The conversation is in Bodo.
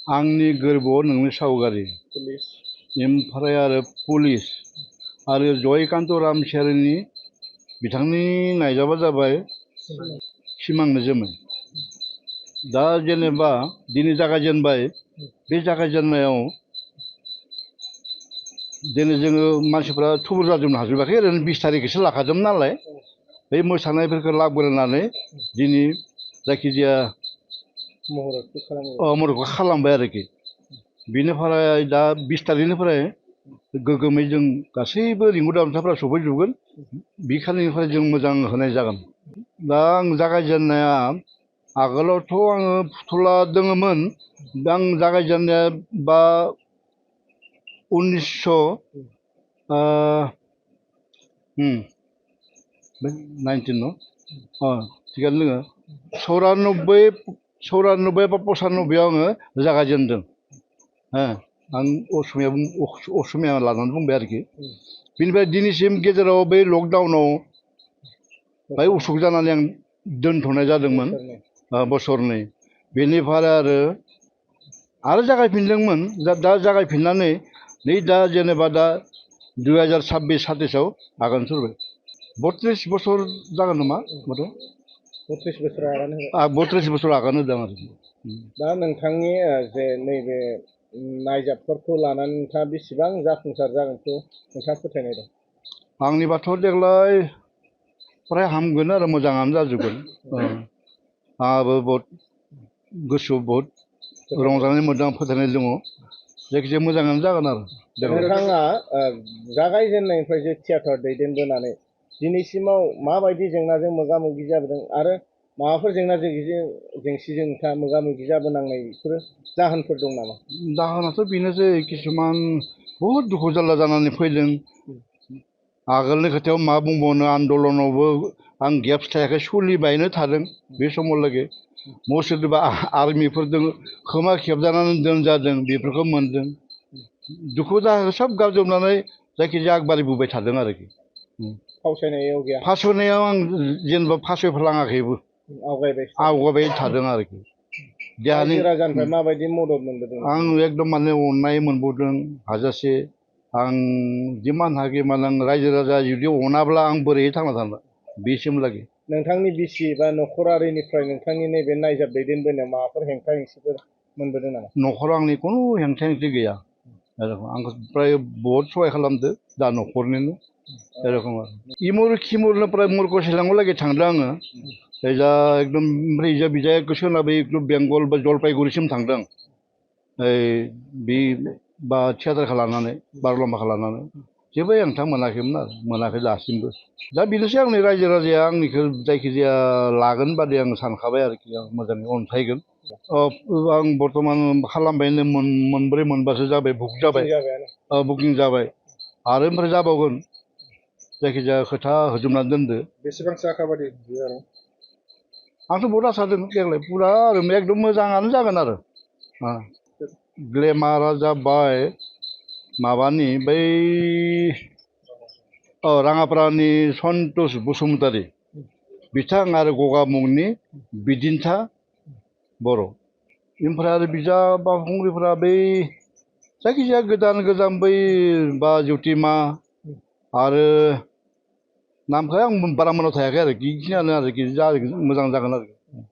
आंनि गोरबोआव नोंनि सावगारि पुलिस ओमफ्राय आरो पुलिस आरो जयकान्त रामसियारिनि बिथांनि नायजाबा जाबाय सिमां जोमै दा जेनेबा दिनै जागायजेनबाय बे जागायजेननायाव दिनै जोङो मानसिफ्रा थुबुर जाजोबनो हाजोबाखै ओरैनो 20 तारिखसो लाखादोंमोन नालाय बे मोसानायफोरखौ लाबोनानै दिनै जायखिजाया महरखौ खालामबाय आरोखि बिनिफ्राय दा 20 तारिखनिफ्राय गोगोमै जों गासैबो रिंगु दामसाफ्रा सफैजोबगोन बेखालिनिफ्राय जों मोजां होनाय जागोन दा आं जागायजेननाया आगोलावथ' आङो फुथुला दङमोन आं जागायजेननाया बा 1919 न थिगानो दोङो 94 बा 95 आङो जागायजेनदों आं असमिया लानानै बुंबाय आरोखि बिनिफ्राय दिनैसिम गेजेराव बै लकडाउनाव बाय उसुख जानानै आं दोनथ'नाय जादोंमोन बोसोरनै बेनिफ्राय आरो जागायफिनदोंमोन दा जागायफिननानै नै दा जेनेबा दा 2026-27 आगान सुरबाय 32 बोसोर जागोन नामा माथो 32 बोसोर आगान होबाय 32 बोसोर आगान होदों आरो दा नोंथांनि जे नैबे नायजाबफोरखौ लानानै नोंथाङा बेसेबां जाफुंसार जागोनखौ नोंथाङा फोथायनाय दं आंनिबाथ' देग्लाय फ्राय हामगोन आरो मोजाङानो जाजोबगोन आंहाबो बहुत गोसोआव बहुत रंजानाय मोनदों फोथायनाय दङ जायखिजाया मोजाङानो जागोन आरो नोंथाङा जागायजेननायनिफ्राय जे थियेटार दैदेनबोनानै दिनैसिमाव माबायदि जेंनाजों मोगा मोगि जाबोदों आरो माबाफोर जेंना जेंसिजों नोंथाङा मोगा मोगि जाबोनांनायफोर जाहोनफोर दं नामा जाहोनाथ' बेनोसै किसुमान बहुद दुखु जारला जानानै फैदों आगोलनि खोथायाव मा बुंबावनो आन्दलनावबो आं गेप्स थायाखै सोलिबायनो थादों बे समावलागै सोरबा आर्मिफोरजों खोमा खेबजानानै दोनजादों बेफोरखौ मोनदों दुखु दाहाखौ सब गारजोबनानै जायखिजाया आगबारिबोबाय थादों आरोखि फावसायनायाव आं जेनेबा फावसायफ्लाङाखैबो आवगायबाय थादों आरोखि देहानि माबायदि मदद मोनबोदों आं एकदम माने अननाय मोनबोदों हाजासे आं जिमान हागै माने आं रायजो राजा जुदि अनाब्ला आं बोरैहाय थांना थानो बेसिमलागै नोंथांनि बिसि बा न'खरारिनिफ्राय नोंथांनि नैबे नायजाब दैदेनबोनायाव माबाफोर हेंथा हेंसिफोर मोनबोदों नामा न'खराव आंनि खुनु हेंथा हेंथि गैया आंखौ फ्राय बहुत सहाय खालामदो दा न'खरनिनो एरखम आरो इमुर खिमुरनिफ्राय मुरगंसेलांलागै थांदों आङो जा एकदम ओमफ्राय बिजा सोनाबै बेंगल बा जलपाइगुरिसिम थांदों बे बा थियाटारखौ लानानै बार'लाम्बाखौ लानानै जेबो हेंथा मोनाखैमोन आरो मोनाखै दासिमबो दा बेनोसै आंनि रायजो राजाया आंनिखौ जायखिजाया लागोन बादि आं सानखाबाय आरोखि आं मोजाङै अनसायगोन आं बर्थमान खालामबायनो मोनब्रै मोनबासो जाबाय बुक जाबाय बुकिं जाबाय आरो ओमफ्राय जाबावगोन जायखिजाया खोथा होजोबनानै दोनदो बेसेबांसो आखाबादि आंथ' बहुत आसा दं देग्लाय पुरा आरो एकदम मोजाङानो जागोन आरो ग्लेमारा जाबाय माबानि बै राङापारानि सन्तोष बसुमतारी बिथां आरो गगामुगनि बिदिन्था बर' ओमफ्राय आरो बिजा बावखुंग्रिफोरा बै जायखिजाया गोदान बै बा ज्योतिमा आरो नामखौ आं बारा मोनाव थायाखै आरो बेखिनियानो आरोखि मोजां जागोन आरो